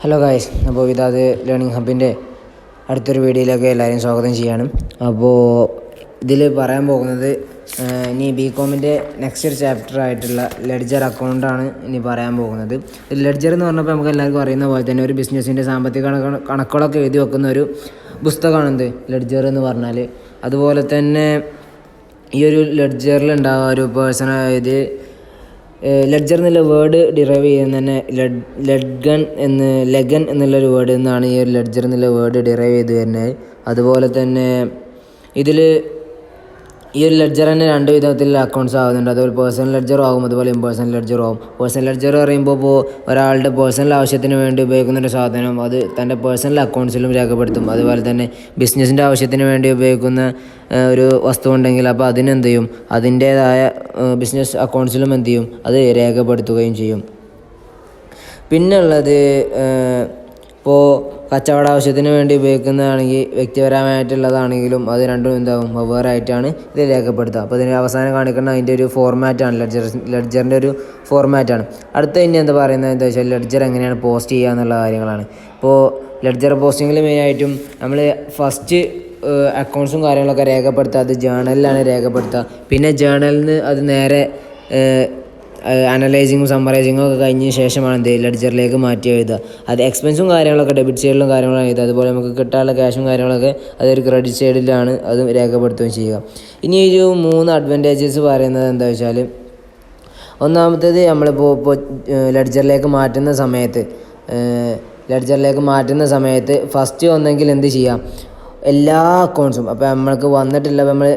Hello guys, അപ്പോൾ വിതാത് learning ഹബിൻ്റെ അടുത്തൊരു വീഡിയോയിലേക്ക് എല്ലാവരെയും സ്വാഗതം ചെയ്യാണ്. അപ്പോൾ ഇതിൽ പറയാൻ പോകുന്നത് ഇനി ബികോമിൻ്റെ നെക്സ്റ്റ് ഒരു ചാപ്റ്റർ ആയിട്ടുള്ള ലെഡ്ജർ അക്കൗണ്ടാണ് ഇനി പറയാൻ പോകുന്നത്. ലെഡ്ജർ എന്ന് പറഞ്ഞപ്പോൾ നമുക്ക് എല്ലാവർക്കും അറിയുന്ന പോലെ തന്നെ ഒരു ബിസിനസ്സിൻ്റെ സാമ്പത്തിക കണക്കുകളൊക്കെ എഴുതി വെക്കുന്ന ഒരു പുസ്തകമാണെന്ത് ലെഡ്ജർ എന്ന് പറഞ്ഞാൽ. അതുപോലെ തന്നെ ഈ ഒരു ലെഡ്ജറിൽ ഉണ്ടാകുക ഒരു പേഴ്സണൽ ലെഡ്ജർ എന്നുള്ള വേർഡ് ഡിറൈവ് ചെയ്യുന്ന തന്നെ ലെഗൻ എന്നുള്ളൊരു വേർഡിൽ നിന്നാണ് ഈ ഒരു ലെഡ്ജർ എന്നുള്ള വേർഡ് ഡിറൈവ് ചെയ്ത് വരുന്നത്. അതുപോലെ തന്നെ ഇതിൽ ഈ ഒരു ലെഡ്ജർ തന്നെ രണ്ട് വിധത്തിലുള്ള അക്കൗണ്ട്സ് ആകുന്നുണ്ട്. അതുപോലെ പേഴ്സണൽ ലെഡ്ജറും ആകും, അതുപോലെ ഇമ്പേഴ്സണൽ ലെഡ്ജറും ആകും. പേഴ്സണൽ ലെഡ്ജർ പറയുമ്പോൾ ഒരാളുടെ പേഴ്സണൽ ആവശ്യത്തിന് വേണ്ടി ഉപയോഗിക്കുന്ന ഒരു സാധനം അത് തൻ്റെ പേഴ്സണൽ അക്കൗണ്ട്സിലും രേഖപ്പെടുത്തും. അതുപോലെ തന്നെ ബിസിനസ്സിൻ്റെ ആവശ്യത്തിന് വേണ്ടി ഉപയോഗിക്കുന്ന ഒരു വസ്തു ഉണ്ടെങ്കിൽ അപ്പോൾ അതിനെന്ത് ചെയ്യും, അതിൻ്റേതായ ബിസിനസ് അക്കൗണ്ട്സിലും എന്ത് ചെയ്യും, അത് രേഖപ്പെടുത്തുകയും ചെയ്യും. പിന്നെ ഉള്ളത് ഇപ്പോൾ കച്ചവട ആവശ്യത്തിന് വേണ്ടി ഉപയോഗിക്കുന്നതാണെങ്കിൽ വ്യക്തിപരമായിട്ടുള്ളതാണെങ്കിലും അത് രണ്ടും എന്താകും, വെവ്വേറായിട്ടാണ് ഇത് രേഖപ്പെടുത്തുക. അപ്പോൾ ഇതിന് അവസാനം കാണിക്കുന്ന അതിൻ്റെ ഒരു ഫോർമാറ്റാണ് ലെഡ്ജറിൻ്റെ ഒരു ഫോർമാറ്റാണ്. അടുത്ത ഇനി എന്താ പറയുന്നത് എന്താ വെച്ചാൽ ലെഡ്ജർ എങ്ങനെയാണ് പോസ്റ്റ് ചെയ്യുക എന്നുള്ള കാര്യങ്ങളാണ്. ഇപ്പോൾ ലെഡ്ജർ പോസ്റ്റിങ്ങിൽ മെയിനായിട്ടും നമ്മൾ ഫസ്റ്റ് അക്കൗണ്ട്സും കാര്യങ്ങളൊക്കെ രേഖപ്പെടുത്തുക, അത് ജേണലിലാണ് രേഖപ്പെടുത്തുക. പിന്നെ ജേണലിൽ നിന്ന് അത് നേരെ അനലൈസിങ്ങും സമ്മറൈസിങ്ങും ഒക്കെ കഴിഞ്ഞ ശേഷമാണ് എന്ത് ലെഡ്ജറിലേക്ക് മാറ്റി എഴുതുക. അത് എക്സ്പെൻസും കാര്യങ്ങളൊക്കെ ഡെബിറ്റ് സൈഡിലും കാര്യങ്ങളാണ് എഴുതുക. അതുപോലെ നമുക്ക് കിട്ടാനുള്ള ക്യാഷും കാര്യങ്ങളൊക്കെ അതൊരു ക്രെഡിറ്റ് സൈഡിലാണ് അത് രേഖപ്പെടുത്തുകയും ചെയ്യുക. ഇനി ഒരു 3 അഡ്വാൻറ്റേജസ് പറയുന്നത് എന്താ വെച്ചാൽ, ഒന്നാമത്തേത് നമ്മളിപ്പോൾ ലെഡ്ജറിലേക്ക് മാറ്റുന്ന സമയത്ത് ഫസ്റ്റ് ഒന്നെങ്കിൽ എന്ത് ചെയ്യാം, എല്ലാ അക്കൗണ്ട്സും അപ്പോൾ നമ്മൾക്ക് വന്നിട്ടുള്ള നമ്മൾ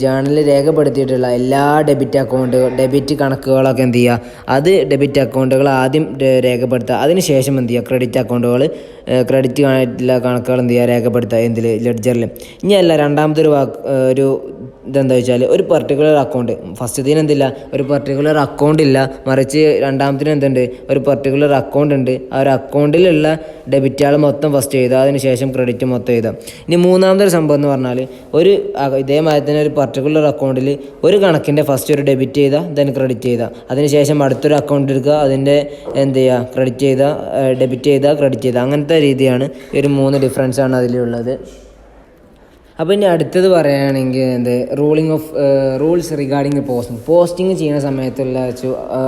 ജേണലിൽ രേഖപ്പെടുത്തിയിട്ടുള്ള എല്ലാ ഡെബിറ്റ് കണക്കുകളൊക്കെ എന്ത് ചെയ്യുക, അത് ഡെബിറ്റ് അക്കൗണ്ടുകൾ ആദ്യം രേഖപ്പെടുത്തുക. അതിന് ശേഷം എന്ത് ചെയ്യുക, ക്രെഡിറ്റ് ആയിട്ടുള്ള കണക്കുകൾ എന്ത് ചെയ്യുക, രേഖപ്പെടുത്തുക എന്തിൽ, ലെഡ്ജറിൽ. ഇനി അല്ല, രണ്ടാമത്തെ ഒരു ഇതെന്താ വെച്ചാൽ, ഒരു പർട്ടിക്കുലർ അക്കൗണ്ട് ഫസ്റ്റത്തിന് എന്തില്ല, ഒരു പർട്ടിക്കുലർ അക്കൗണ്ട് ഇല്ല, മറിച്ച് രണ്ടാമത്തിന് എന്തുണ്ട്, ഒരു പർട്ടിക്കുലർ അക്കൗണ്ട് ഉണ്ട്. ആ ഒരു അക്കൗണ്ടിലുള്ള ഡെബിറ്റുകൾ മൊത്തം ഫസ്റ്റ് എഴുതുക, അതിന് ശേഷം ക്രെഡിറ്റ് മൊത്തം എഴുതാം. ഇനി മൂന്നാമത്തെ ഒരു സംഭവം എന്ന് പറഞ്ഞാൽ, ഇതേമാതിരി തന്നെ ഒരു പർട്ടിക്കുലർ അക്കൗണ്ടിൽ ഒരു കണക്കിൻ്റെ ഫസ്റ്റ് ഒരു ഡെബിറ്റ് ചെയ്താൽ ദെൻ ക്രെഡിറ്റ് ചെയ്താൽ, അതിന് ശേഷം അടുത്തൊരു അക്കൗണ്ട് എടുക്കുക, അതിൻ്റെ എന്ത് ചെയ്യുക, ഡെബിറ്റ് ചെയ്താൽ ക്രെഡിറ്റ് ചെയ്താൽ, അങ്ങനത്തെ രീതിയാണ്. ഒരു 3 ഡിഫറൻസാണ് അതിലുള്ളത്. അപ്പോൾ ഇനി അടുത്തത് പറയുകയാണെങ്കിൽ റൂൾസ് റിഗാർഡിങ് പോസ്റ്റിംഗ് ചെയ്യുന്ന സമയത്തുള്ള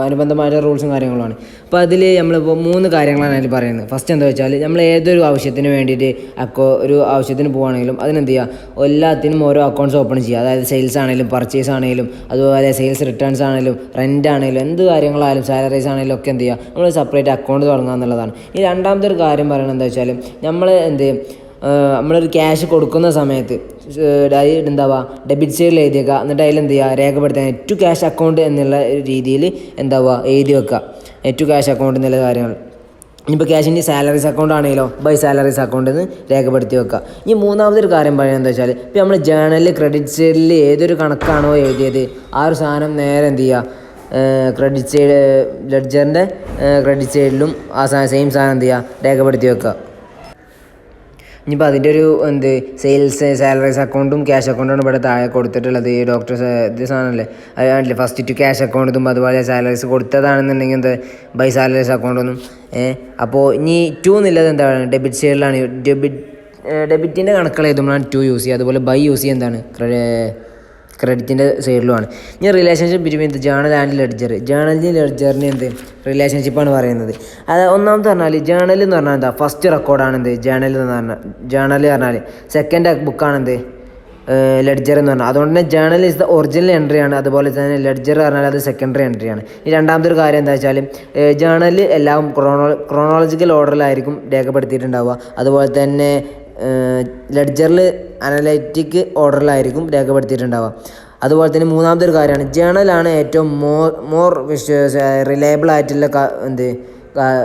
അനുബന്ധമായ റൂൾസും കാര്യങ്ങളുമാണ്. അപ്പോൾ അതിൽ നമ്മളിപ്പോൾ 3 കാര്യങ്ങളാണ് അതിൽ പറയുന്നത്. ഫസ്റ്റ് എന്താ വെച്ചാൽ, നമ്മൾ ഏതൊരു ആവശ്യത്തിന് വേണ്ടിയിട്ട് ഒരു ആവശ്യത്തിന് പോവുകയാണെങ്കിലും അതിനെന്ത് ചെയ്യുക, എല്ലാത്തിനും ഓരോ അക്കൗണ്ട്സ് ഓപ്പൺ ചെയ്യുക. അതായത് സെയിൽസ് ആണെങ്കിലും പർച്ചേസ് ആണെങ്കിലും അതുപോലെ സെയിൽസ് റിട്ടേൺസ് ആണെങ്കിലും റെൻ്റ് ആണെങ്കിലും എന്ത് കാര്യങ്ങളായാലും സാലറീസ് ആണെങ്കിലും ഒക്കെ എന്ത് ചെയ്യുക, നമ്മൾ സെപ്പറേറ്റ് അക്കൗണ്ട് തുടങ്ങുക എന്നുള്ളതാണ്. ഈ രണ്ടാമത്തെ ഒരു കാര്യം പറയുന്നത് എന്താ വെച്ചാൽ, നമ്മളൊരു ക്യാഷ് കൊടുക്കുന്ന സമയത്ത് എന്താവുക, ഡെബിറ്റ് സൈഡിൽ എഴുതിയേക്കുക, എന്നിട്ട് അതിൽ എന്ത് ചെയ്യുക, രേഖപ്പെടുത്താൻ നെറ്റ് ടു ക്യാഷ് അക്കൗണ്ട് എന്നുള്ള രീതിയിൽ എന്താവുക, എഴുതി വെക്കുക, നെറ്റ് ടു ക്യാഷ് അക്കൗണ്ട് എന്നുള്ള കാര്യങ്ങൾ. ഇനിയിപ്പോൾ ക്യാഷിൻ്റെ സാലറീസ് അക്കൗണ്ട് ആണെങ്കിലോ ബൈ സാലറീസ് അക്കൗണ്ട് എന്ന് രേഖപ്പെടുത്തി വെക്കുക. ഇനി മൂന്നാമതൊരു കാര്യം പറയുന്നത് എന്താ വെച്ചാൽ, ഇപ്പോൾ നമ്മൾ ജേണലിൽ ക്രെഡിറ്റ് സൈഡിൽ ഏതൊരു കണക്കാണോ എഴുതിയത് ആ ഒരു സാധനം നേരെ എന്ത് ചെയ്യുക, ക്രെഡിറ്റ് സൈഡ് ലെഡ്ജറിൻ്റെ ക്രെഡിറ്റ് സൈഡിലും ആ സെയിം സാധനം എന്ത് ചെയ്യുക, രേഖപ്പെടുത്തി വെക്കുക. ഇനിയിപ്പോൾ അതിൻ്റെ ഒരു സെയിൽസ് സാലറീസ് അക്കൗണ്ടും ക്യാഷ് അക്കൗണ്ടാണ് ഇവിടെ താഴെ കൊടുത്തിട്ടുള്ളത്. ഈ ഇത് സാധനമല്ലേ, അതില്ലേ ഫസ്റ്റ് ടു ക്യാഷ് അക്കൗണ്ടും അതുപോലെ സാലറീസ് കൊടുത്തതാണെന്നുണ്ടെങ്കിൽ ബൈ സാലറീസ് അക്കൗണ്ടൊന്നും. അപ്പോൾ ഇനി 2 എന്നുള്ളത് എന്താണ്, ഡെബിറ്റ് സൈഡിലാണ്. ഡെബിറ്റിൻ്റെ കണക്കുകൾ എഴുതുമ്പോഴാണ് 2 യൂസ് ചെയ്യുക. അതുപോലെ ബൈ യൂസ് ചെയ്യുക എന്താണ്, ക്രെഡിറ്റിൻ്റെ സൈഡിലുമാണ്. ഇനി റിലേഷൻഷിപ്പ് ബിറ്റ്വീൻ ജേണൽ ആൻഡ് ലെഡ്ജറിന് റിലേഷൻഷിപ്പാണ് പറയുന്നത്. അത് ഒന്നാമത്തെ പറഞ്ഞാൽ, ജേണൽ എന്ന് പറഞ്ഞാൽ എന്താ, ഫസ്റ്റ് റെക്കോർഡാണ് ജേണൽ പറഞ്ഞാൽ. സെക്കൻഡ് ബുക്കാണ് ലെഡ്ജർ എന്ന് പറഞ്ഞാൽ. അതുകൊണ്ട് തന്നെ ജേണൽ ഇസ് ദ ഒറിജിനൽ എൻട്രിയാണ്. അതുപോലെ തന്നെ ലെഡ്ജർ പറഞ്ഞാൽ അത് സെക്കൻഡറി എൻട്രിയാണ്. ഈ രണ്ടാമത്തെ ഒരു കാര്യം എന്താ വെച്ചാൽ, ജേണലിൽ എല്ലാം ക്രോണോളജിക്കൽ ഓർഡറിലായിരിക്കും രേഖപ്പെടുത്തിയിട്ടുണ്ടാവുക. അതുപോലെ തന്നെ ലെഡ്ജറിൽ അനലൈറ്റിക് ഓർഡറിലായിരിക്കും രേഖപ്പെടുത്തിയിട്ടുണ്ടാവുക. അതുപോലെ തന്നെ മൂന്നാമത്തെ ഒരു കാര്യമാണ്, ജേണലാണ് ഏറ്റവും മോർ റിലയബിൾ ആയിട്ടുള്ള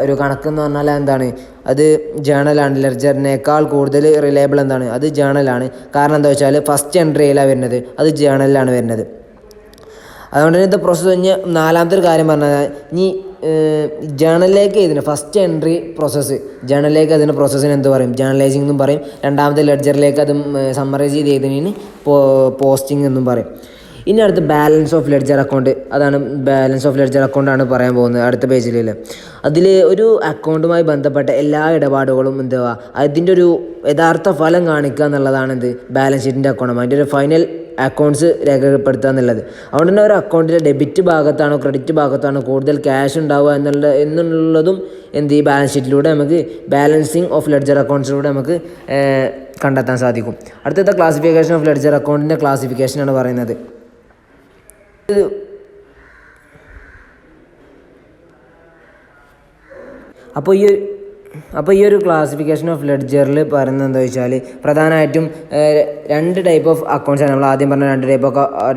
ഒരു കണക്കെന്ന് പറഞ്ഞാൽ എന്താണ്, അത് ജേണലാണ്. ലെഡ്ജറിനേക്കാൾ കൂടുതൽ റിലയബിൾ എന്താണ്, അത് ജേണലാണ്. കാരണം എന്താ വെച്ചാൽ, ഫസ്റ്റ് എൻട്രിയിലാണ് വരുന്നത്, അത് ജേണലിലാണ് വരുന്നത്. അതുകൊണ്ട് തന്നെ ഇത് പ്രോസസ്സ് കഴിഞ്ഞ് നാലാമത്തെ ഒരു കാര്യം പറഞ്ഞാൽ, ഇനി ജേണലിലേക്ക് ഇതിന് ഫസ്റ്റ് എൻട്രി പ്രോസസ്സ്, ജേണലിലേക്ക് അതിൻ്റെ പ്രോസസ്സിന് എന്ത് പറയും, ജേണലൈസിംഗ് എന്നും പറയും. രണ്ടാമത്തെ ലെഡ്ജറിലേക്ക് അത് സമ്മറൈസ് ചെയ്ത് എഴുതുന്നതിന് പോസ്റ്റിംഗ് എന്നും പറയും. ഇനി അടുത്ത ബാലൻസ് ഓഫ് ലെഡ്ജർ അക്കൗണ്ട്, അതാണ് ബാലൻസ് ഓഫ് ലെഡ്ജർ അക്കൗണ്ടാണ് പറയാൻ പോകുന്നത് അടുത്ത പേജിൽ. അതിൽ ഒരു അക്കൗണ്ടുമായി ബന്ധപ്പെട്ട എല്ലാ ഇടപാടുകളും എന്തുവാ അതിൻ്റെ ഒരു യഥാർത്ഥ ഫലം കാണിക്കുക എന്നുള്ളതാണ് ബാലൻസ് ഷീറ്റിൻ്റെ അക്കൗണ്ട്, അതിൻ്റെ ഒരു ഫൈനൽ അക്കൗണ്ട്സ് രേഖപ്പെടുത്തുക എന്നുള്ളത്. അതുകൊണ്ട് തന്നെ ഒരു അക്കൗണ്ടിൻ്റെ ഡെബിറ്റ് ഭാഗത്താണോ ക്രെഡിറ്റ് ഭാഗത്താണോ കൂടുതൽ ക്യാഷ് ഉണ്ടാവുക എന്നുള്ളതും ഈ ബാലൻസ് ഷീറ്റിലൂടെ നമുക്ക് ബാലൻസിങ് ഓഫ് ലെഡ്ജർ അക്കൗണ്ട്സിലൂടെ നമുക്ക് കണ്ടെത്താൻ സാധിക്കും. അടുത്തത്തെ ക്ലാസിഫിക്കേഷൻ ഓഫ് ലെഡ്ജർ അക്കൗണ്ടിൻ്റെ ക്ലാസിഫിക്കേഷനാണ് പറയുന്നത്. അപ്പോൾ ഈ ഒരു ക്ലാസിഫിക്കേഷൻ ഓഫ് ലെഡ്ജറിൽ പറയുന്നത് എന്താ വെച്ചാൽ പ്രധാനമായിട്ടും രണ്ട് ടൈപ്പ് ഓഫ് അക്കൗണ്ട്സാണ്. നമ്മൾ ആദ്യം പറഞ്ഞ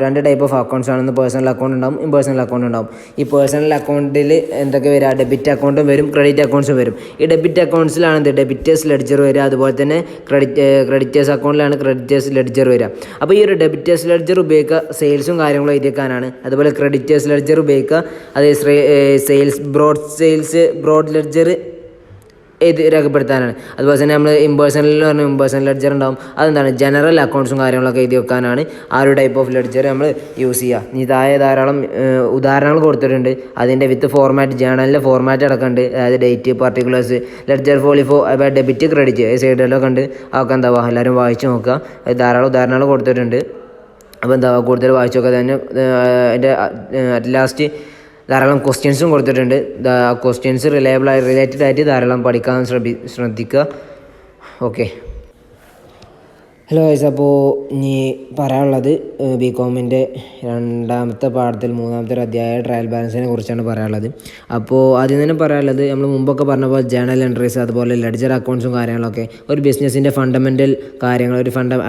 രണ്ട് ടൈപ്പ് ഓഫ് അക്കൗണ്ട്സ് ആണെന്ന് പേഴ്സണൽ അക്കൗണ്ട് ഉണ്ടാവും, ഇംപേഴ്സണൽ അക്കൗണ്ട് ഉണ്ടാവും. ഈ പേഴ്സണൽ അക്കൗണ്ടിൽ എന്തൊക്കെ വരിക, ഡെബിറ്റ് അക്കൗണ്ടും വരും, ക്രെഡിറ്റ് അക്കൗണ്ട്സും വരും. ഈ ഡെബിറ്റ് അക്കൗണ്ട്സിലാണ് ഡെബിറ്റേഴ്സ് ലെഡ്ജർ വരിക, അതുപോലെ തന്നെ ക്രെഡിറ്റേഴ്സ് അക്കൗണ്ടിലാണ് ക്രെഡിറ്റേഴ്സ് ലെഡ്ജർ വരിക. അപ്പോൾ ഈ ഒരു ഡെബിറ്റേഴ്സ് ലെഡ്ജർ ഉപയോഗിക്കുക സെയിൽസും കാര്യങ്ങളും എഴുതിയേക്കാനാണ്. അതുപോലെ ക്രെഡിറ്റേഴ്സ് ലെഡ്ജർ ഉപയോഗിക്കുക അത് ബ്രോഡ് ലെഡ്ജർ രേഖപ്പെടുത്താനാണ്. അതുപോലെ തന്നെ നമ്മൾ ഇംപേഴ്സണലിൽ പറഞ്ഞാൽ ഇംപേഴ്സണൽ ലെഡ്ജർ ഉണ്ടാവും, അതെന്താണ് ജനറൽ അക്കൗണ്ട്സും കാര്യങ്ങളൊക്കെ എഴുതി വെക്കാനാണ് ആ ഒരു ടൈപ്പ് ഓഫ് ലെഡ്ജർ നമ്മൾ യൂസ് ചെയ്യുക. ഈ താഴെ ധാരാളം ഉദാഹരണങ്ങൾ കൊടുത്തിട്ടുണ്ട്, അതിൻ്റെ വിത്ത് ഫോർമാറ്റ് ജേണലിൻ്റെ ഫോർമാറ്റ് അടക്കമുണ്ട്, അതായത് date, particulars, ledger folio, debit, credit സൈഡിലൊക്കെ ഉണ്ട്. അതൊക്കെ എന്താവുക എല്ലാവരും വായിച്ച് നോക്കുക, ധാരാളം ഉദാഹരണങ്ങൾ കൊടുത്തിട്ടുണ്ട്. അപ്പോൾ കൂടുതൽ വായിച്ചു നോക്കുക. തന്നെ അതിൻ്റെ അറ്റ് ലാസ്റ്റ് ധാരാളം ക്വസ്റ്റ്യൻസും കൊടുത്തിട്ടുണ്ട്. ആ ക്വസ്റ്റ്യൻസ് റിലേറ്റഡ് ആയിട്ട് ധാരാളം പഠിക്കാൻ ശ്രദ്ധിക്കുക. Okay, hello guys. അപ്പോൾ ഇനി പറയാനുള്ളത് ബികോമിൻ്റെ രണ്ടാമത്തെ പാഠത്തിൽ മൂന്നാമത്തെ ഒരു അധ്യായ ട്രയൽ ബാലൻസിനെ കുറിച്ചാണ് പറയാനുള്ളത്. അപ്പോൾ ആദ്യം തന്നെ പറയാനുള്ളത് നമ്മൾ മുമ്പൊക്കെ പറഞ്ഞ പോലെ ജേണൽ എൻട്രീസ്, അതുപോലെ ലെഡ്ജർ അക്കൗണ്ട്സും കാര്യങ്ങളൊക്കെ ഒരു ബിസിനസ്സിൻ്റെ ഫണ്ടമെൻ്റൽ കാര്യങ്ങൾ,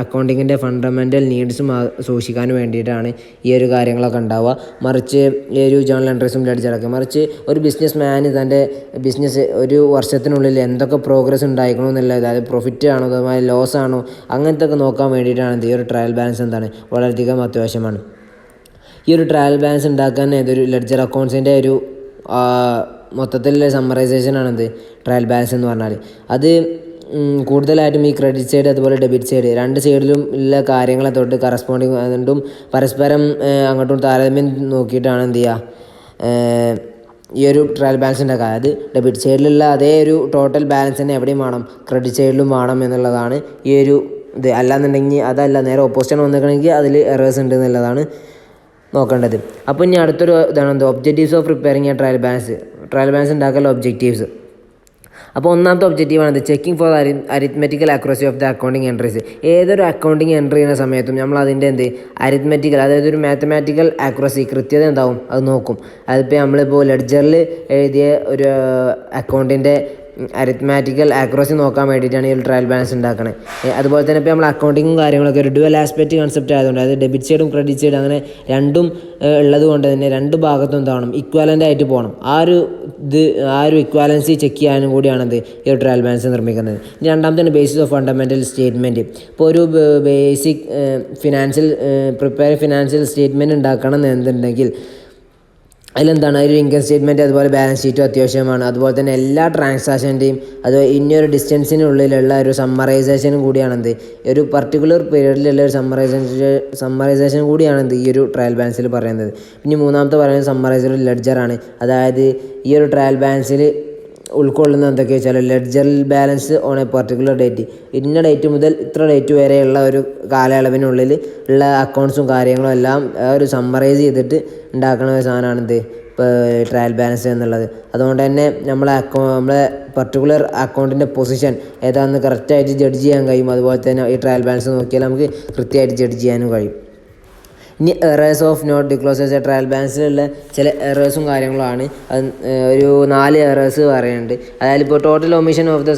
അക്കൗണ്ടിങ്ങിൻ്റെ ഫണ്ടമെൻ്റൽ നീഡ്സും സൂക്ഷിക്കാൻ വേണ്ടിയിട്ടാണ് ഈ ഒരു കാര്യങ്ങളൊക്കെ ഉണ്ടാവുക. മറിച്ച് ഈ ഒരു ജേണൽ എൻട്രീസും ലെഡ്ജറൊക്കെ മറിച്ച് ഒരു ബിസിനസ് മാന് തൻ്റെ ബിസിനസ് ഒരു വർഷത്തിനുള്ളിൽ എന്തൊക്കെ പ്രോഗ്രസ് ഉണ്ടായിരിക്കണമെന്നുള്ളത്, അതായത് പ്രോഫിറ്റ് ആണോ അതുപോലെ ലോസ് ആണോ അങ്ങനത്തെ നോക്കാൻ വേണ്ടിയിട്ടാണ് ഈ ഒരു ട്രയൽ ബാലൻസ് വളരെയധികം അത്യാവശ്യമാണ്. ഈ ഒരു ട്രയൽ ബാലൻസ് ഉണ്ടാക്കാൻ ഇതൊരു ലെഡ്ജർ അക്കൗണ്ട്സിൻ്റെ ഒരു മൊത്തത്തിലുള്ള സമ്മറൈസേഷനാണ് ട്രയൽ ബാലൻസ് എന്ന് പറഞ്ഞാൽ. അത് കൂടുതലായിട്ടും ഈ ക്രെഡിറ്റ് സൈഡ് അതുപോലെ ഡെബിറ്റ് സൈഡ് രണ്ട് സൈഡിലും ഉള്ള കാര്യങ്ങളെ തൊട്ട് കറസ്പോണ്ടിങ് അതുകൊണ്ടും പരസ്പരം അങ്ങോട്ടും താരതമ്യം നോക്കിയിട്ടാണ് എന്ത് ചെയ്യുക ഈ ഒരു ട്രയൽ ബാലൻസ് ഉണ്ടാക്കുക. അതായത് ഡെബിറ്റ് സൈഡിലുള്ള അതേ ഒരു ടോട്ടൽ ബാലൻസ് തന്നെ എവിടെയും വേണം, ക്രെഡിറ്റ് സൈഡിലും വേണം എന്നുള്ളതാണ് ഈ ഒരു ഇത്. അല്ലാന്നുണ്ടെങ്കിൽ അതല്ല, നേരെ ഓപ്പോസിറ്റാണ് വന്നിരിക്കണമെങ്കിൽ അതിൽ എറേഴ്സ് ഉണ്ട് എന്നുള്ളതാണ് നോക്കേണ്ടത്. അപ്പോൾ ഇനി അടുത്തൊരു ഇതാണ് objectives of preparing a trial balance ഉണ്ടാക്കാനുള്ള ഒബ്ജക്റ്റീവ്സ്. അപ്പോൾ ഒന്നാമത്തെ ഒബ്ജക്റ്റീവാണ് checking for arithmetical accuracy of the accounting entries. ഏതൊരു അക്കൗണ്ടിങ് എൻട്രി ചെയ്യുന്ന സമയത്തും നമ്മൾ അതിൻ്റെ അരിത്മെറ്റിക്കൽ, അതായത് ഒരു മാത്തമാറ്റിക്കൽ അക്യുറസി, കൃത്യത എന്താവും അത് നോക്കും. അതിപ്പോൾ നമ്മളിപ്പോൾ ലെഡ്ജറിൽ എഴുതിയ ഒരു അക്കൗണ്ടിൻ്റെ അരിത്മാറ്റിക്കൽ ആക്യുറസി നോക്കാൻ വേണ്ടിയിട്ടാണ് ഈ ഒരു ട്രയൽ ബാലൻസ് ഉണ്ടാക്കണത്. അതുപോലെ തന്നെ ഇപ്പോൾ നമ്മൾ അക്കൗണ്ടിങ്ങും കാര്യങ്ങളൊക്കെ ഒരു ഡുവൽ ആസ്പെക്റ്റ് കൺസെപ്റ്റ് ആയതുകൊണ്ട്, അതായത് ഡെബിറ്റ് സൈഡും ക്രെഡിറ്റ് സൈഡും അങ്ങനെ രണ്ടും ഉള്ളത് കൊണ്ട് തന്നെ രണ്ട് ഭാഗത്തും എന്താവണം ഇക്വാലൻ്റ് ആയിട്ട് പോകണം. ആ ഒരു ഇക്വാലൻസി ചെക്ക് ചെയ്യാനും കൂടിയാണത് ഈ ഒരു ട്രയൽ ബാലൻസ് നിർമ്മിക്കുന്നത്. ഇനി രണ്ടാമത്തെ ബേസിസ് ഓഫ് ഫണ്ടമെൻ്റൽ സ്റ്റേറ്റ്മെൻറ്റ്. ഇപ്പോൾ ഒരു ബേസിക് ഫിനാൻഷ്യൽ സ്റ്റേറ്റ്മെൻറ്റ് ഉണ്ടാക്കണം എന്നുണ്ടെങ്കിൽ അതിലെന്താണ് ഒരു ഇൻകം സ്റ്റേറ്റ്മെൻറ്റ് അതുപോലെ ബാലൻസ് ഷീറ്റും അത്യാവശ്യമാണ്. അതുപോലെ തന്നെ എല്ലാ ട്രാൻസാക്ഷൻ്റെയും അതുപോലെ ഇനിയൊരു ഡിസ്റ്റൻസിനുള്ളിലുള്ള ഒരു സമ്മറൈസേഷനും കൂടിയാണെന്ത് ഒരു പർട്ടിക്കുലർ പീരീഡിലുള്ള ഒരു സമ്മറൈസേഷൻ കൂടിയാണെന്ത് ഈ ഒരു ട്രയൽ ബാലൻസിൽ പറയുന്നത്. പിന്നെ മൂന്നാമത്തെ പറയുന്നത് സമ്മറൈസർ ലെഡ്ജറാണ്. അതായത് ഈ ഒരു ട്രയൽ ബാലൻസിൽ ഉൾക്കൊള്ളുന്ന എന്തൊക്കെയാ വെച്ചാൽ ledger balance on A particular date, ഇന്ന ഡേറ്റ് മുതൽ ഇത്ര ഡേറ്റ് വരെയുള്ള ഒരു കാലയളവിനുള്ളിൽ ഉള്ള അക്കൗണ്ട്സും കാര്യങ്ങളും എല്ലാം ഒരു സമ്മറൈസ് ചെയ്തിട്ട് ഉണ്ടാക്കുന്ന ഒരു സാധനമാണിത് ഇപ്പോൾ ട്രയൽ ബാലൻസ് എന്നുള്ളത്. അതുകൊണ്ട് തന്നെ നമ്മളെ പർട്ടിക്കുലർ അക്കൗണ്ടിൻ്റെ പൊസിഷൻ ഏതാണെന്ന് കറക്റ്റായിട്ട് ജഡ്ജ് ചെയ്യാൻ കഴിയും. അതുപോലെ തന്നെ ഈ ട്രയൽ ബാലൻസ് നോക്കിയാൽ നമുക്ക് കൃത്യമായിട്ട് ജഡ്ജ് ചെയ്യാനും കഴിയും. ഇനി എറേഴ്സ് ഓഫ് നോട്ട് ഡിക്ലോസേഴ്സ് ട്രയൽ ബാലൻസിലുള്ള ചില എറേഴ്സും കാര്യങ്ങളുമാണ്. ഒരു 4 എറേഴ്സ് പറയുന്നുണ്ട്. അതായത് ഇപ്പോൾ ടോട്ടൽ ഒമിഷൻ ഓഫ് ദ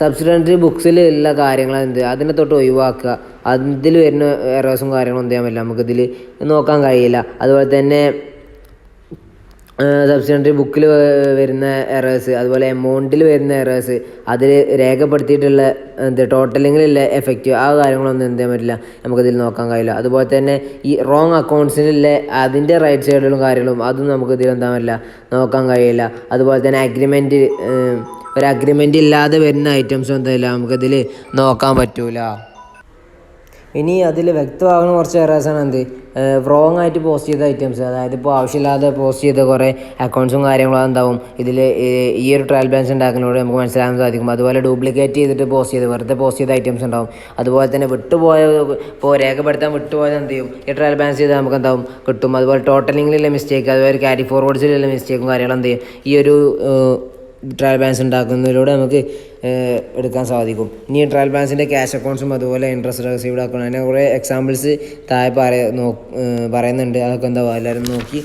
സബ്സിഡൻറ്ററി ബുക്സിൽ ഉള്ള കാര്യങ്ങൾ അതിനെ തൊട്ട് ഒഴിവാക്കുക. അതിൽ വരുന്ന എറേഴ്സും കാര്യങ്ങളും എന്ത് ചെയ്യാൻ പറ്റില്ല, നമുക്കിതിൽ നോക്കാൻ കഴിയില്ല. അതുപോലെ തന്നെ സബ്സിഡൻറ്ററി ബുക്കിൽ വരുന്ന എറേഴ്സ്, അതുപോലെ എമൗണ്ടിൽ വരുന്ന എറേഴ്സ്, അതിൽ രേഖപ്പെടുത്തിയിട്ടുള്ള ടോട്ടലിങ്ങിലുള്ള എഫക്റ്റ്, ആ കാര്യങ്ങളൊന്നും എന്ത് ചെയ്യാൻ പറ്റില്ല, നമുക്കതിൽ നോക്കാൻ കഴിയില്ല. അതുപോലെ തന്നെ ഈ റോങ് അക്കൗണ്ട്സിലുള്ള അതിൻ്റെ റൈറ്റ് സൈഡിലും കാര്യങ്ങളും അതും നമുക്കിതിൽ എന്താ പറ്റില്ല, നോക്കാൻ കഴിയില്ല. അതുപോലെ തന്നെ ഒരു അഗ്രിമെൻ്റ് ഇല്ലാതെ വരുന്ന ഐറ്റംസും എന്താ നമുക്കിതിൽ നോക്കാൻ പറ്റൂല. ഇനി അതിൽ വ്യക്തമാകുന്ന കുറച്ച് എറേഴ്സാണ് എന്ത് റോങ് ആയിട്ട് പോസ്റ്റ് ചെയ്ത ഐറ്റംസ്. അതായത് ഇപ്പോൾ ആവശ്യമില്ലാതെ പോസ്റ്റ് ചെയ്ത കുറേ അക്കൗണ്ട്സും കാര്യങ്ങളും എന്താവും ഇതിൽ ഈ ഒരു ട്രയൽ ബാലൻസ് ഉണ്ടാക്കുന്നതിലൂടെ നമുക്ക് മനസ്സിലാക്കാൻ സാധിക്കും. അതുപോലെ ഡ്യൂപ്ലിക്കേറ്റ് ചെയ്തിട്ട് പോസ്റ്റ് ചെയ്ത് വെറുതെ പോസ്റ്റ് ചെയ്ത ഐറ്റംസ് ഉണ്ടാവും. അതുപോലെ തന്നെ ഇപ്പോൾ രേഖപ്പെടുത്താൻ വിട്ടുപോയത് എന്ത് ചെയ്യും, ഈ ട്രയൽ ബാലൻസ് ചെയ്താൽ നമുക്ക് എന്താവും കിട്ടും. അതുപോലെ ടോട്ടലിങ്ങിലുള്ള മിസ്റ്റേക്ക്, അതുപോലെ ക്യാരി ഫോർവേഡ്സിലുള്ള മിസ്റ്റേക്കും കാര്യങ്ങളും എന്ത് ചെയ്യും ഈ ഒരു ട്രയൽ ബാലൻസ് ഉണ്ടാക്കുന്നതിലൂടെ നമുക്ക് എടുക്കാൻ സാധിക്കും. ഇനി ട്രയൽ ബാലൻസിൻ്റെ ക്യാഷ് അക്കൗണ്ട്സും അതുപോലെ ഇൻട്രസ്റ്റ് റിസീവ്ഡ് അക്കൗണ്ട്, അങ്ങനെ കുറേ എക്സാമ്പിൾസ് താഴെ പറയുന്നുണ്ട്. അതൊക്കെ എന്താ എല്ലാവരും നോക്കി